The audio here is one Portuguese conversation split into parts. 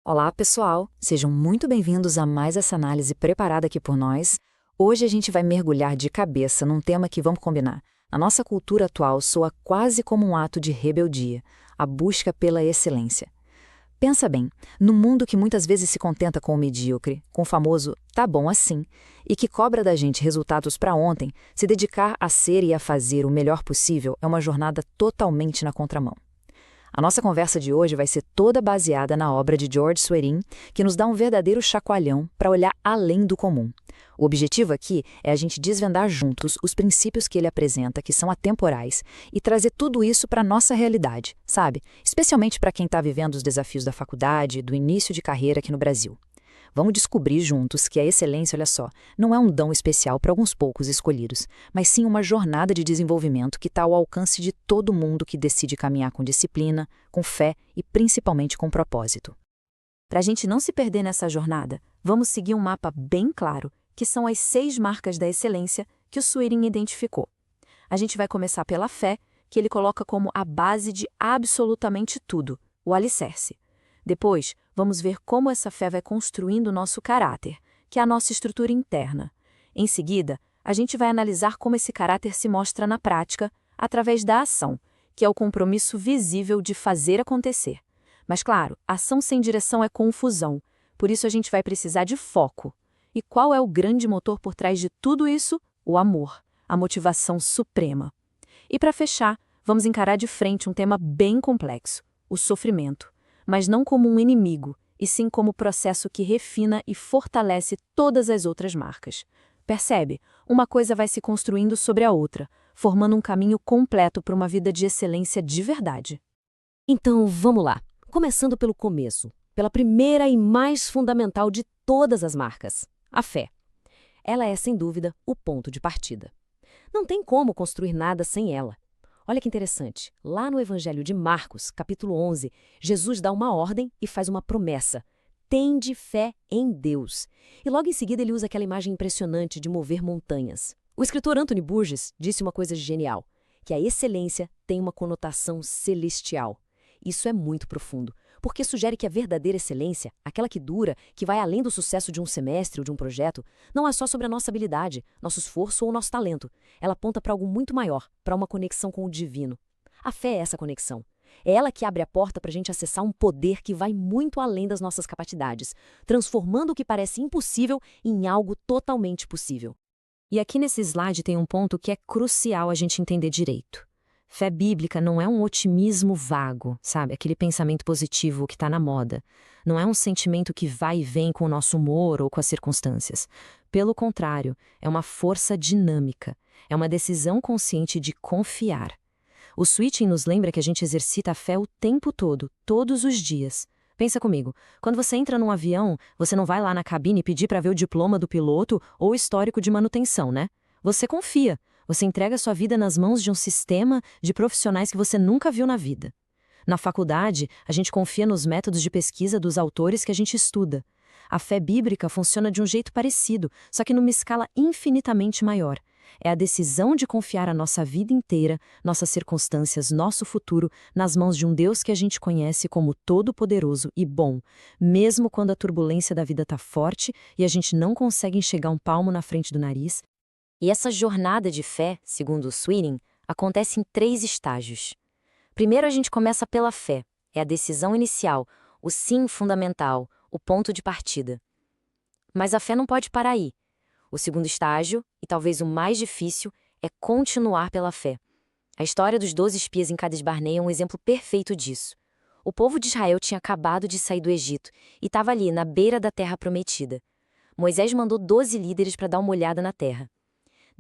Olá, pessoal! Sejam muito bem-vindos a mais essa análise preparada aqui por nós. Hoje a gente vai mergulhar de cabeça num tema que, vamos combinar, na nossa cultura atual soa quase como um ato de rebeldia, a busca pela excelência. Pensa bem, num mundo que muitas vezes se contenta com o medíocre, com o famoso "tá bom assim", e que cobra da gente resultados para ontem, se dedicar a ser e a fazer o melhor possível é uma jornada totalmente na contramão. A nossa conversa de hoje vai ser toda baseada na obra de George Swearingen, que nos dá um verdadeiro chacoalhão para olhar além do comum. O objetivo aqui é a gente desvendar juntos os princípios que ele apresenta, que são atemporais, e trazer tudo isso para a nossa realidade, sabe? Especialmente para quem está vivendo os desafios da faculdade, do início de carreira aqui no Brasil. Vamos descobrir juntos que a excelência, olha só, não é um dom especial para alguns poucos escolhidos, mas sim uma jornada de desenvolvimento que está ao alcance de todo mundo que decide caminhar com disciplina, com fé e principalmente com propósito. Para a gente não se perder nessa jornada, vamos seguir um mapa bem claro, que são as 6 marcas da excelência que o Swearingen identificou. A gente vai começar pela fé, que ele coloca como a base de absolutamente tudo, o alicerce. Depois, vamos ver como essa fé vai construindo o nosso caráter, que é a nossa estrutura interna. Em seguida, a gente vai analisar como esse caráter se mostra na prática, através da ação, que é o compromisso visível de fazer acontecer. Mas claro, ação sem direção é confusão, por isso a gente vai precisar de foco. E qual é o grande motor por trás de tudo isso? O amor, a motivação suprema. E para fechar, vamos encarar de frente um tema bem complexo, o sofrimento. Mas não como um inimigo, e sim como processo que refina e fortalece todas as outras marcas. Percebe? Uma coisa vai se construindo sobre a outra, formando um caminho completo para uma vida de excelência de verdade. Então, vamos lá. Começando pelo começo, pela primeira e mais fundamental de todas as marcas, a fé. Ela é, sem dúvida, o ponto de partida. Não tem como construir nada sem ela. Olha que interessante, lá no Evangelho de Marcos, capítulo 11, Jesus dá uma ordem e faz uma promessa. Tende fé em Deus. E logo em seguida ele usa aquela imagem impressionante de mover montanhas. O escritor Anthony Burgess disse uma coisa genial, que a excelência tem uma conotação celestial. Isso é muito profundo, porque sugere que a verdadeira excelência, aquela que dura, que vai além do sucesso de um semestre ou de um projeto, não é só sobre a nossa habilidade, nosso esforço ou nosso talento. Ela aponta para algo muito maior, para uma conexão com o divino. A fé é essa conexão. É ela que abre a porta para a gente acessar um poder que vai muito além das nossas capacidades, transformando o que parece impossível em algo totalmente possível. E aqui nesse slide tem um ponto que é crucial a gente entender direito. Fé bíblica não é um otimismo vago, sabe? Aquele pensamento positivo que está na moda. Não é um sentimento que vai e vem com o nosso humor ou com as circunstâncias. Pelo contrário, é uma força dinâmica. É uma decisão consciente de confiar. O Swearingen nos lembra que a gente exercita a fé o tempo todo, todos os dias. Pensa comigo, quando você entra num avião, você não vai lá na cabine pedir para ver o diploma do piloto ou o histórico de manutenção, né? Você confia. Você entrega sua vida nas mãos de um sistema de profissionais que você nunca viu na vida. Na faculdade, a gente confia nos métodos de pesquisa dos autores que a gente estuda. A fé bíblica funciona de um jeito parecido, só que numa escala infinitamente maior. É a decisão de confiar a nossa vida inteira, nossas circunstâncias, nosso futuro, nas mãos de um Deus que a gente conhece como todo-poderoso e bom, mesmo quando a turbulência da vida está forte e a gente não consegue enxergar um palmo na frente do nariz. E essa jornada de fé, segundo o Swearingen, acontece em 3 estágios. Primeiro a gente começa pela fé, é a decisão inicial, o sim fundamental, o ponto de partida. Mas a fé não pode parar aí. O segundo estágio, e talvez o mais difícil, é continuar pela fé. A história dos 12 espias em Cades Barnea é um exemplo perfeito disso. O povo de Israel tinha acabado de sair do Egito e estava ali, na beira da terra prometida. Moisés mandou 12 líderes para dar uma olhada na terra.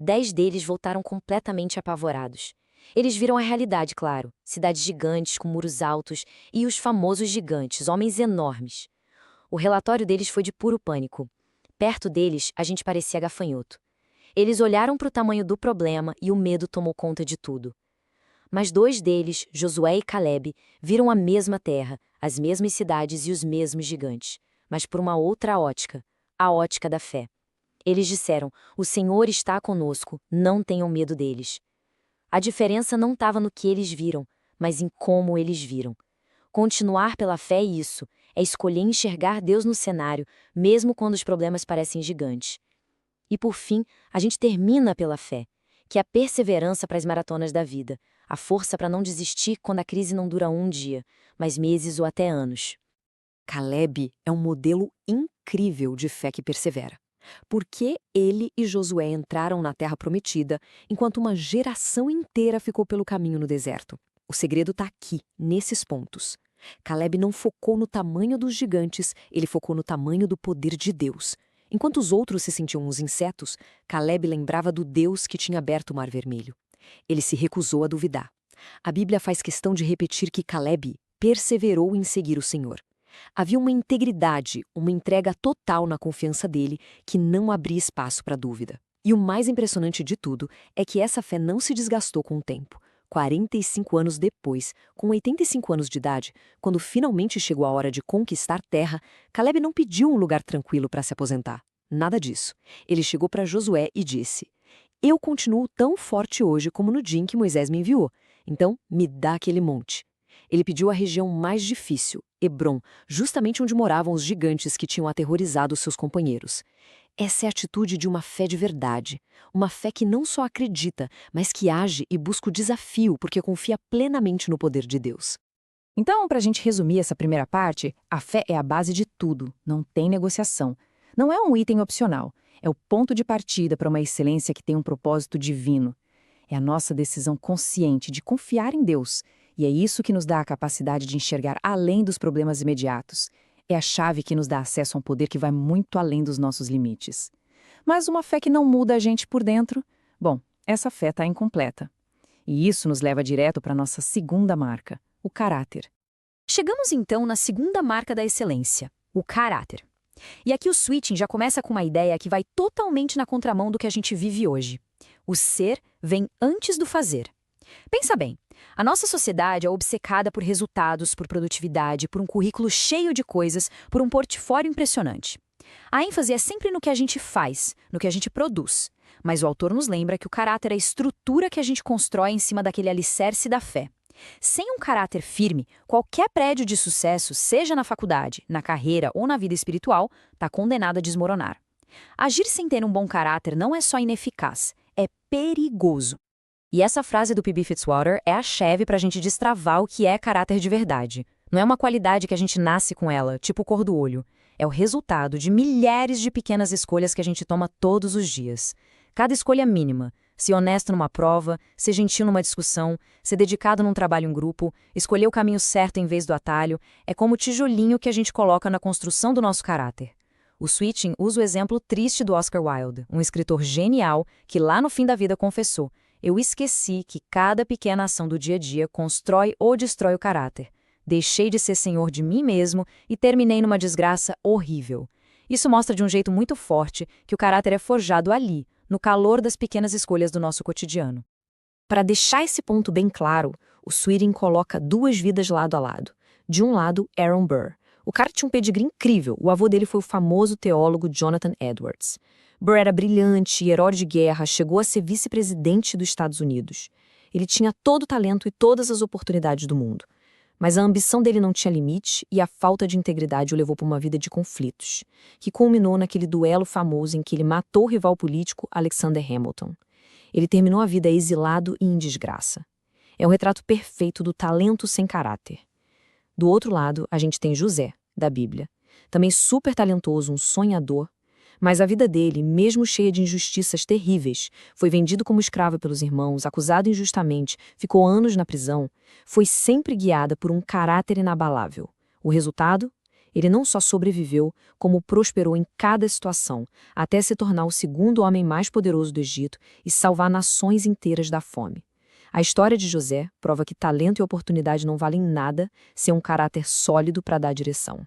10 deles voltaram completamente apavorados. Eles viram a realidade, claro, cidades gigantes com muros altos e os famosos gigantes, homens enormes. O relatório deles foi de puro pânico. Perto deles, a gente parecia gafanhoto. Eles olharam para o tamanho do problema e o medo tomou conta de tudo. Mas 2 deles, Josué e Caleb, viram a mesma terra, as mesmas cidades e os mesmos gigantes, mas por uma outra ótica, a ótica da fé. Eles disseram, o Senhor está conosco, não tenham medo deles. A diferença não estava no que eles viram, mas em como eles viram. Continuar pela fé é isso, É escolher enxergar Deus no cenário, mesmo quando os problemas parecem gigantes. E por fim, a gente termina pela fé, que é a perseverança para as maratonas da vida, a força para não desistir quando a crise não dura um dia, mas meses ou até anos. Caleb é um modelo incrível de fé que persevera. Porque ele e Josué entraram na Terra Prometida, enquanto uma geração inteira ficou pelo caminho no deserto. O segredo está aqui, nesses pontos. Caleb não focou no tamanho dos gigantes, ele focou no tamanho do poder de Deus. Enquanto os outros se sentiam uns insetos, Caleb lembrava do Deus que tinha aberto o Mar Vermelho. Ele se recusou a duvidar. A Bíblia faz questão de repetir que Caleb perseverou em seguir o Senhor. Havia uma integridade, uma entrega total na confiança dele que não abria espaço para dúvida. E o mais impressionante de tudo é que essa fé não se desgastou com o tempo. 45 anos depois, com 85 anos de idade, quando finalmente chegou a hora de conquistar terra, Caleb não pediu um lugar tranquilo para se aposentar. Nada disso. Ele chegou para Josué e disse: "Eu continuo tão forte hoje como no dia em que Moisés me enviou. Então, me dá aquele monte." Ele pediu a região mais difícil, Hebrom, justamente onde moravam os gigantes que tinham aterrorizado seus companheiros. Essa é a atitude de uma fé de verdade. Uma fé que não só acredita, mas que age e busca o desafio porque confia plenamente no poder de Deus. Então, para a gente resumir essa primeira parte, a fé é a base de tudo, não tem negociação. Não é um item opcional, é o ponto de partida para uma excelência que tem um propósito divino. É a nossa decisão consciente de confiar em Deus. E é isso que nos dá a capacidade de enxergar além dos problemas imediatos. É a chave que nos dá acesso a um poder que vai muito além dos nossos limites. Mas uma fé que não muda a gente por dentro? Bom, essa fé está incompleta. E isso nos leva direto para a nossa segunda marca, o caráter. Chegamos então na segunda marca da excelência, o caráter. E aqui o switching já começa com uma ideia que vai totalmente na contramão do que a gente vive hoje. O ser vem antes do fazer. Pensa bem, a nossa sociedade é obcecada por resultados, por produtividade, por um currículo cheio de coisas, por um portfólio impressionante. A ênfase é sempre no que a gente faz, no que a gente produz. Mas o autor nos lembra que o caráter é a estrutura que a gente constrói em cima daquele alicerce da fé. Sem um caráter firme, qualquer prédio de sucesso, seja na faculdade, na carreira ou na vida espiritual, está condenado a desmoronar. Agir sem ter um bom caráter não é só ineficaz, é perigoso. E essa frase do P.B. Fitzwater é a chave para a gente destravar o que é caráter de verdade. Não é uma qualidade que a gente nasce com ela, tipo cor do olho. É o resultado de milhares de pequenas escolhas que a gente toma todos os dias. Cada escolha mínima, ser honesto numa prova, ser gentil numa discussão, ser dedicado num trabalho em grupo, escolher o caminho certo em vez do atalho, é como o tijolinho que a gente coloca na construção do nosso caráter. O switching usa o exemplo triste do Oscar Wilde, um escritor genial que lá no fim da vida confessou: "Eu esqueci que cada pequena ação do dia a dia constrói ou destrói o caráter. Deixei de ser senhor de mim mesmo e terminei numa desgraça horrível." Isso mostra de um jeito muito forte que o caráter é forjado ali, no calor das pequenas escolhas do nosso cotidiano. Para deixar esse ponto bem claro, o switching coloca duas vidas lado a lado. De um lado, Aaron Burr. O cara tinha um pedigree incrível, o avô dele foi o famoso teólogo Jonathan Edwards. Burr era brilhante, herói de guerra, chegou a ser vice-presidente dos Estados Unidos. Ele tinha todo o talento e todas as oportunidades do mundo. Mas a ambição dele não tinha limite e a falta de integridade o levou para uma vida de conflitos, que culminou naquele duelo famoso em que ele matou o rival político Alexander Hamilton. Ele terminou a vida exilado e em desgraça. É o retrato perfeito do talento sem caráter. Do outro lado, a gente tem José, da Bíblia. Também super talentoso, um sonhador. Mas a vida dele, mesmo cheia de injustiças terríveis, foi vendido como escravo pelos irmãos, acusado injustamente, ficou anos na prisão, foi sempre guiada por um caráter inabalável. O resultado? Ele não só sobreviveu, como prosperou em cada situação, até se tornar o segundo homem mais poderoso do Egito e salvar nações inteiras da fome. A história de José prova que talento e oportunidade não valem nada sem um caráter sólido para dar direção.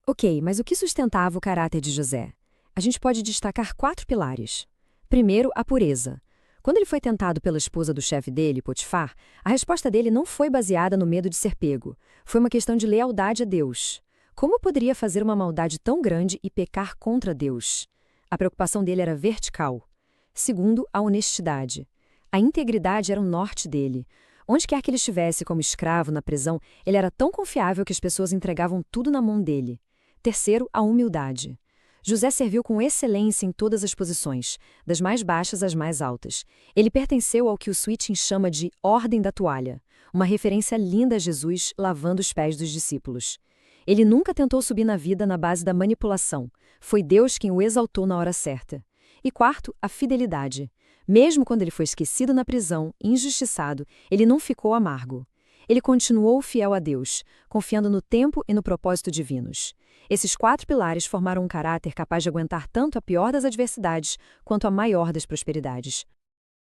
Ok, mas o que sustentava o caráter de José? A gente pode destacar 4 pilares. Primeiro, a pureza. Quando ele foi tentado pela esposa do chefe dele, Potifar, a resposta dele não foi baseada no medo de ser pego. Foi uma questão de lealdade a Deus. Como poderia fazer uma maldade tão grande e pecar contra Deus? A preocupação dele era vertical. Segundo, a honestidade. A integridade era o norte dele. Onde quer que ele estivesse como escravo na prisão, ele era tão confiável que as pessoas entregavam tudo na mão dele. Terceiro, a humildade. José serviu com excelência em todas as posições, das mais baixas às mais altas. Ele pertenceu ao que o Sweeting chama de Ordem da Toalha, uma referência linda a Jesus lavando os pés dos discípulos. Ele nunca tentou subir na vida na base da manipulação. Foi Deus quem o exaltou na hora certa. E quarto, a fidelidade. Mesmo quando ele foi esquecido na prisão, injustiçado, ele não ficou amargo. Ele continuou fiel a Deus, confiando no tempo e no propósito divinos. Esses 4 pilares formaram um caráter capaz de aguentar tanto a pior das adversidades quanto a maior das prosperidades.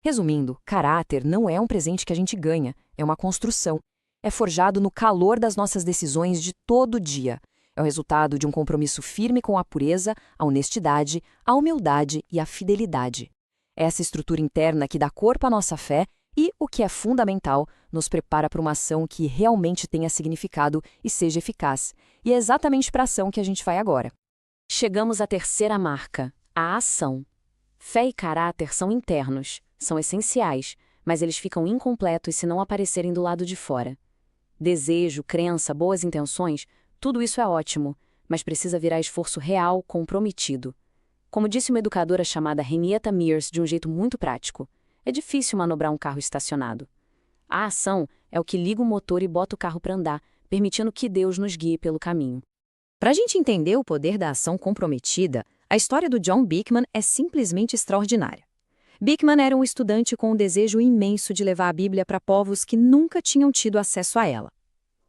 Resumindo, caráter não é um presente que a gente ganha, é uma construção. É forjado no calor das nossas decisões de todo dia. É o resultado de um compromisso firme com a pureza, a honestidade, a humildade e a fidelidade. É essa estrutura interna que dá corpo à nossa fé e, o que é fundamental, nos prepara para uma ação que realmente tenha significado e seja eficaz. E é exatamente para a ação que a gente vai agora. Chegamos à terceira marca, a ação. Fé e caráter são internos, são essenciais, mas eles ficam incompletos se não aparecerem do lado de fora. Desejo, crença, boas intenções, tudo isso é ótimo, mas precisa virar esforço real, comprometido. Como disse uma educadora chamada Henrietta Mears de um jeito muito prático, é difícil manobrar um carro estacionado. A ação é o que liga o motor e bota o carro para andar, permitindo que Deus nos guie pelo caminho. Para a gente entender o poder da ação comprometida, a história do John Beekman é simplesmente extraordinária. Beekman era um estudante com um desejo imenso de levar a Bíblia para povos que nunca tinham tido acesso a ela.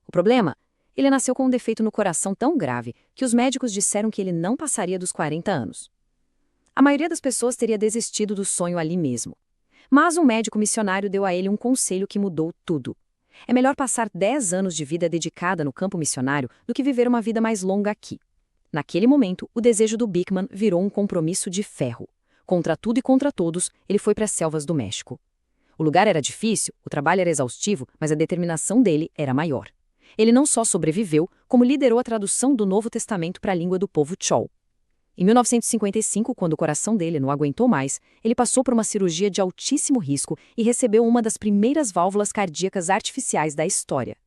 O problema? Ele nasceu com um defeito no coração tão grave que os médicos disseram que ele não passaria dos 40 anos. A maioria das pessoas teria desistido do sonho ali mesmo. Mas um médico missionário deu a ele um conselho que mudou tudo. É melhor passar 10 anos de vida dedicada no campo missionário do que viver uma vida mais longa aqui. Naquele momento, o desejo do Beekman virou um compromisso de ferro. Contra tudo e contra todos, ele foi para as selvas do México. O lugar era difícil, o trabalho era exaustivo, mas a determinação dele era maior. Ele não só sobreviveu, como liderou a tradução do Novo Testamento para a língua do povo Chol. Em 1955, quando o coração dele não aguentou mais, ele passou por uma cirurgia de altíssimo risco e recebeu uma das primeiras válvulas cardíacas artificiais da história.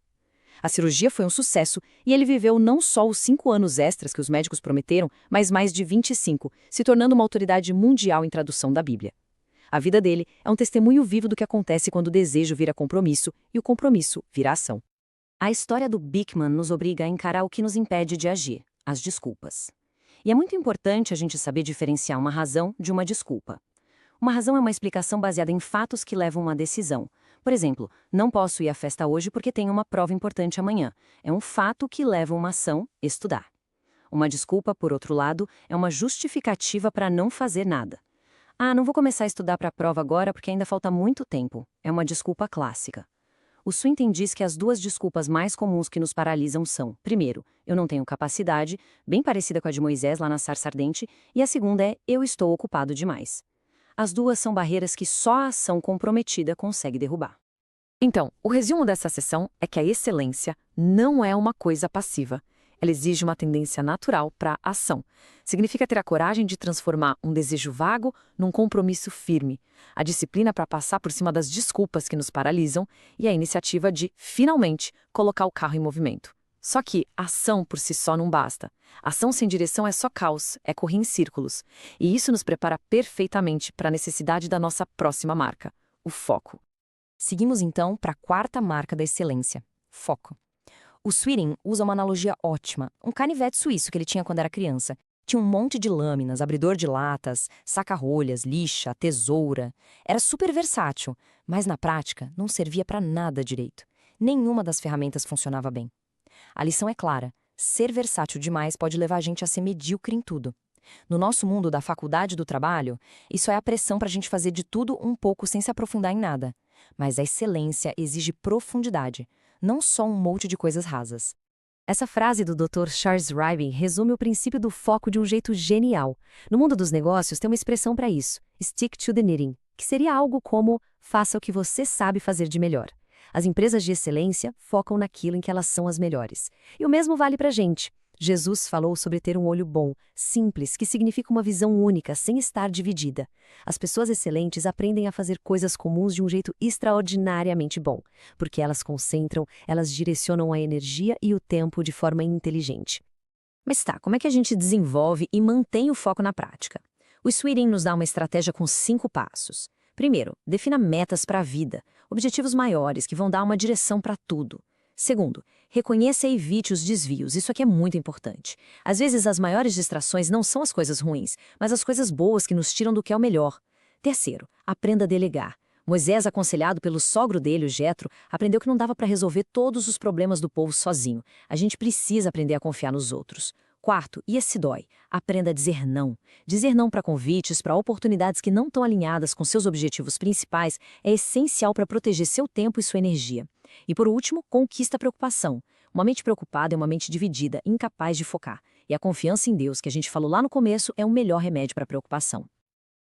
A cirurgia foi um sucesso e ele viveu não só os 5 anos extras que os médicos prometeram, mas mais de 25, se tornando uma autoridade mundial em tradução da Bíblia. A vida dele é um testemunho vivo do que acontece quando o desejo vira compromisso e o compromisso vira ação. A história do Beekman nos obriga a encarar o que nos impede de agir, as desculpas. E é muito importante a gente saber diferenciar uma razão de uma desculpa. Uma razão é uma explicação baseada em fatos que levam a uma decisão. Por exemplo, não posso ir à festa hoje porque tenho uma prova importante amanhã. É um fato que leva a uma ação, estudar. Uma desculpa, por outro lado, é uma justificativa para não fazer nada. Ah, não vou começar a estudar para a prova agora porque ainda falta muito tempo. É uma desculpa clássica. O Swinton diz que as 2 desculpas mais comuns que nos paralisam são, primeiro, eu não tenho capacidade, bem parecida com a de Moisés lá na sarça ardente, e a segunda é, eu estou ocupado demais. As 2 são barreiras que só a ação comprometida consegue derrubar. Então, o resumo dessa sessão é que a excelência não é uma coisa passiva. Ela exige uma tendência natural para a ação. Significa ter a coragem de transformar um desejo vago num compromisso firme, a disciplina para passar por cima das desculpas que nos paralisam e a iniciativa de, finalmente, colocar o carro em movimento. Só que ação por si só não basta. Ação sem direção é só caos, é correr em círculos. E isso nos prepara perfeitamente para a necessidade da nossa próxima marca, o foco. Seguimos então para a 4ª marca da excelência, foco. O Swinton usa uma analogia ótima, um canivete suíço que ele tinha quando era criança. Tinha um monte de lâminas, abridor de latas, saca-rolhas, lixa, tesoura. Era super versátil, mas na prática não servia para nada direito. Nenhuma das ferramentas funcionava bem. A lição é clara, ser versátil demais pode levar a gente a ser medíocre em tudo. No nosso mundo da faculdade do trabalho, isso é a pressão para a gente fazer de tudo um pouco sem se aprofundar em nada. Mas a excelência exige profundidade, não só um monte de coisas rasas. Essa frase do Dr. Charles Ryby resume o princípio do foco de um jeito genial. No mundo dos negócios tem uma expressão para isso, stick to the knitting, que seria algo como faça o que você sabe fazer de melhor. As empresas de excelência focam naquilo em que elas são as melhores. E o mesmo vale para a gente. Jesus falou sobre ter um olho bom, simples, que significa uma visão única, sem estar dividida. As pessoas excelentes aprendem a fazer coisas comuns de um jeito extraordinariamente bom, porque elas concentram, elas direcionam a energia e o tempo de forma inteligente. Mas tá, como é que a gente desenvolve e mantém o foco na prática? O Sweeting nos dá uma estratégia com 5 passos. Primeiro, defina metas para a vida, objetivos maiores que vão dar uma direção para tudo. Segundo, reconheça e evite os desvios, isso aqui é muito importante. Às vezes as maiores distrações não são as coisas ruins, mas as coisas boas que nos tiram do que é o melhor. Terceiro, aprenda a delegar. Moisés, aconselhado pelo sogro dele, o Jetro, aprendeu que não dava para resolver todos os problemas do povo sozinho. A gente precisa aprender a confiar nos outros. Quarto, e esse dói, aprenda a dizer não. Dizer não para convites, para oportunidades que não estão alinhadas com seus objetivos principais é essencial para proteger seu tempo e sua energia. E por último, conquista a preocupação. Uma mente preocupada é uma mente dividida, incapaz de focar. E a confiança em Deus, que a gente falou lá no começo, é o melhor remédio para a preocupação.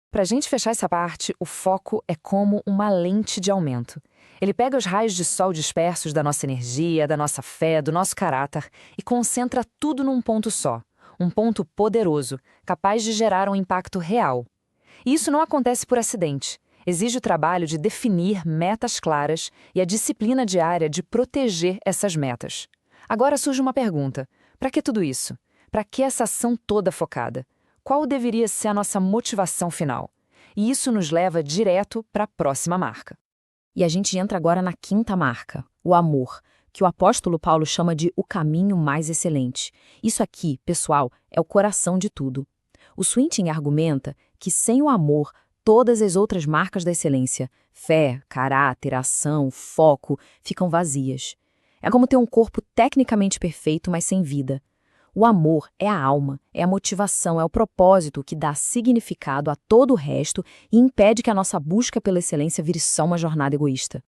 Para a gente fechar essa parte, o foco é como uma lente de aumento. Ele pega os raios de sol dispersos da nossa energia, da nossa fé, do nosso caráter e concentra tudo num ponto só. Um ponto poderoso, capaz de gerar um impacto real. E isso não acontece por acidente. Exige o trabalho de definir metas claras e a disciplina diária de proteger essas metas. Agora surge uma pergunta: para que tudo isso? Para que essa ação toda focada? Qual deveria ser a nossa motivação final? E isso nos leva direto para a próxima marca. E a gente entra agora na 5ª marca, o amor, que o apóstolo Paulo chama de o caminho mais excelente. Isso aqui, pessoal, é o coração de tudo. O Sweeting argumenta que sem o amor, todas as outras marcas da excelência, fé, caráter, ação, foco, ficam vazias. É como ter um corpo tecnicamente perfeito, mas sem vida. O amor é a alma, é a motivação, é o propósito que dá significado a todo o resto e impede que a nossa busca pela excelência vire só uma jornada egoísta.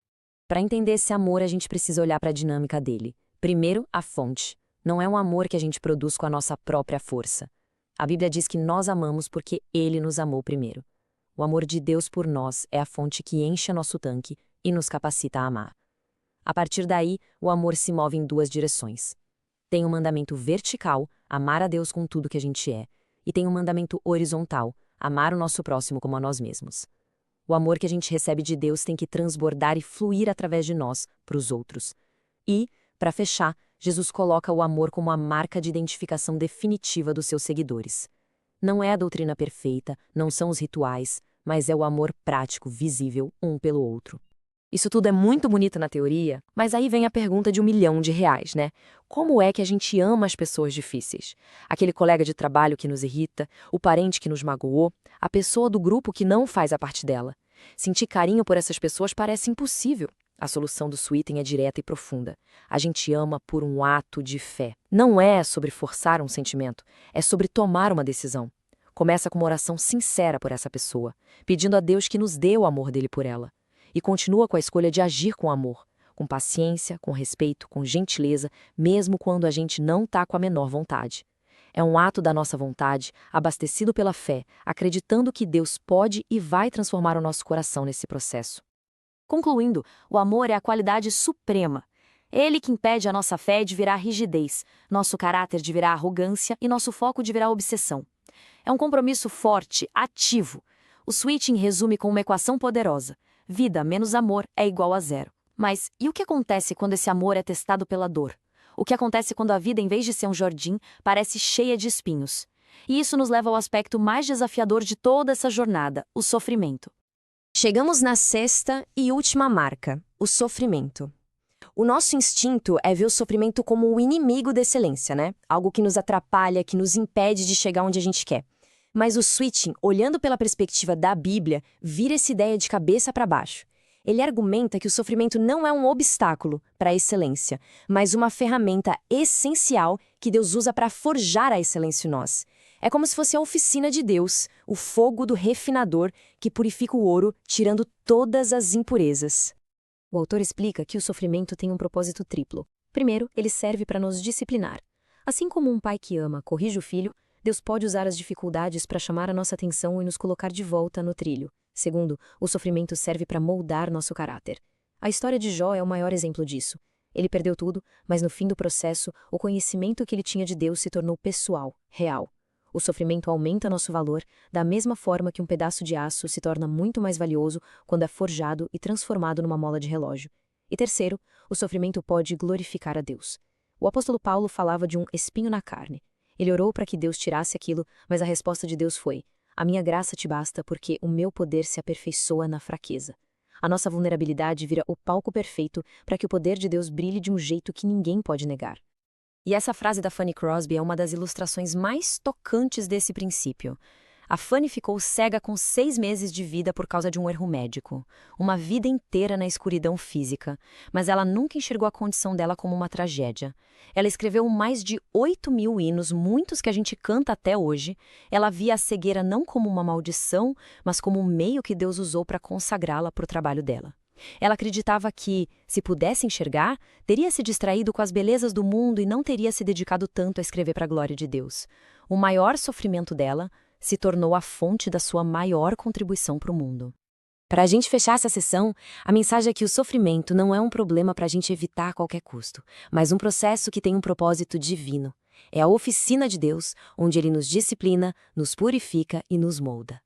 Para entender esse amor, a gente precisa olhar para a dinâmica dele. Primeiro, a fonte. Não é um amor que a gente produz com a nossa própria força. A Bíblia diz que nós amamos porque Ele nos amou primeiro. O amor de Deus por nós é a fonte que enche nosso tanque e nos capacita a amar. A partir daí, o amor se move em 2 direções. Tem um mandamento vertical, amar a Deus com tudo que a gente é, e tem um mandamento horizontal, amar o nosso próximo como a nós mesmos. O amor que a gente recebe de Deus tem que transbordar e fluir através de nós para os outros. E, para fechar, Jesus coloca o amor como a marca de identificação definitiva dos seus seguidores. Não é a doutrina perfeita, não são os rituais, mas é o amor prático, visível, um pelo outro. Isso tudo é muito bonito na teoria, mas aí vem a pergunta de R$1 milhão, né? Como é que a gente ama as pessoas difíceis? Aquele colega de trabalho que nos irrita, o parente que nos magoou, a pessoa do grupo que não faz a parte dela. Sentir carinho por essas pessoas parece impossível. A solução do Sweeting é direta e profunda. A gente ama por um ato de fé. Não é sobre forçar um sentimento, é sobre tomar uma decisão. Começa com uma oração sincera por essa pessoa, pedindo a Deus que nos dê o amor dele por ela. E continua com a escolha de agir com amor, com paciência, com respeito, com gentileza, mesmo quando a gente não está com a menor vontade. É um ato da nossa vontade, abastecido pela fé, acreditando que Deus pode e vai transformar o nosso coração nesse processo. Concluindo, o amor é a qualidade suprema. Ele que impede a nossa fé de virar rigidez, nosso caráter de virar arrogância e nosso foco de virar obsessão. É um compromisso forte, ativo. O Sweeting resume com uma equação poderosa. Vida menos amor é igual a 0. Mas e o que acontece quando esse amor é testado pela dor? O que acontece quando a vida, em vez de ser um jardim, parece cheia de espinhos? E isso nos leva ao aspecto mais desafiador de toda essa jornada, o sofrimento. Chegamos na 6ª e última marca, o sofrimento. O nosso instinto é ver o sofrimento como o inimigo da excelência, né? Algo que nos atrapalha, que nos impede de chegar onde a gente quer. Mas o Sweeting, olhando pela perspectiva da Bíblia, vira essa ideia de cabeça para baixo. Ele argumenta que o sofrimento não é um obstáculo para a excelência, mas uma ferramenta essencial que Deus usa para forjar a excelência em nós. É como se fosse a oficina de Deus, o fogo do refinador que purifica o ouro, tirando todas as impurezas. O autor explica que o sofrimento tem um propósito triplo. Primeiro, ele serve para nos disciplinar. Assim como um pai que ama corrige o filho, Deus pode usar as dificuldades para chamar a nossa atenção e nos colocar de volta no trilho. Segundo, o sofrimento serve para moldar nosso caráter. A história de Jó é o maior exemplo disso. Ele perdeu tudo, mas no fim do processo, o conhecimento que ele tinha de Deus se tornou pessoal, real. O sofrimento aumenta nosso valor, da mesma forma que um pedaço de aço se torna muito mais valioso quando é forjado e transformado numa mola de relógio. E terceiro, o sofrimento pode glorificar a Deus. O apóstolo Paulo falava de um espinho na carne. Ele orou para que Deus tirasse aquilo, mas a resposta de Deus foi: a minha graça te basta porque o meu poder se aperfeiçoa na fraqueza. A nossa vulnerabilidade vira o palco perfeito para que o poder de Deus brilhe de um jeito que ninguém pode negar. E essa frase da Fanny Crosby é uma das ilustrações mais tocantes desse princípio. A Fanny ficou cega com 6 meses de vida por causa de um erro médico. Uma vida inteira na escuridão física. Mas ela nunca enxergou a condição dela como uma tragédia. Ela escreveu mais de 8.000 hinos, muitos que a gente canta até hoje. Ela via a cegueira não como uma maldição, mas como um meio que Deus usou para consagrá-la para o trabalho dela. Ela acreditava que, se pudesse enxergar, teria se distraído com as belezas do mundo e não teria se dedicado tanto a escrever para a glória de Deus. O maior sofrimento dela se tornou a fonte da sua maior contribuição para o mundo. Para a gente fechar essa sessão, a mensagem é que o sofrimento não é um problema para a gente evitar a qualquer custo, mas um processo que tem um propósito divino. É a oficina de Deus, onde Ele nos disciplina, nos purifica e nos molda.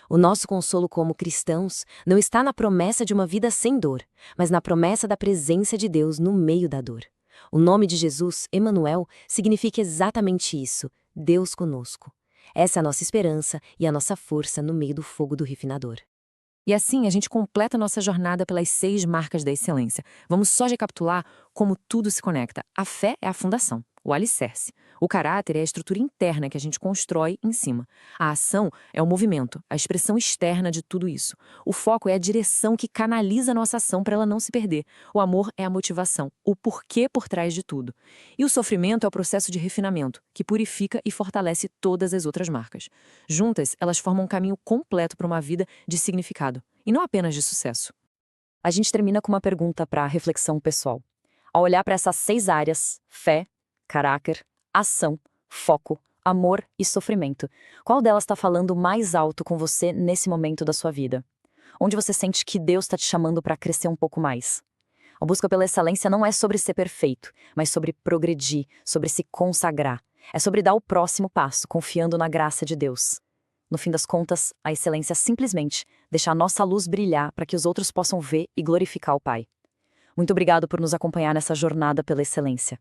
O nosso consolo como cristãos não está na promessa de uma vida sem dor, mas na promessa da presença de Deus no meio da dor. O nome de Jesus, Emanuel, significa exatamente isso, Deus conosco. Essa é a nossa esperança e a nossa força no meio do fogo do refinador. E assim a gente completa nossa jornada pelas 6 marcas da excelência. Vamos só recapitular como tudo se conecta. A fé é a fundação, o alicerce. O caráter é a estrutura interna que a gente constrói em cima. A ação é o movimento, a expressão externa de tudo isso. O foco é a direção que canaliza a nossa ação para ela não se perder. O amor é a motivação, o porquê por trás de tudo. E o sofrimento é o processo de refinamento, que purifica e fortalece todas as outras marcas. Juntas, elas formam um caminho completo para uma vida de significado, e não apenas de sucesso. A gente termina com uma pergunta para reflexão pessoal. Ao olhar para essas 6 áreas, fé, caráter, ação, foco, amor e sofrimento, qual delas está falando mais alto com você nesse momento da sua vida? Onde você sente que Deus está te chamando para crescer um pouco mais? A busca pela excelência não é sobre ser perfeito, mas sobre progredir, sobre se consagrar. É sobre dar o próximo passo, confiando na graça de Deus. No fim das contas, a excelência é simplesmente deixar a nossa luz brilhar para que os outros possam ver e glorificar o Pai. Muito obrigado por nos acompanhar nessa jornada pela excelência.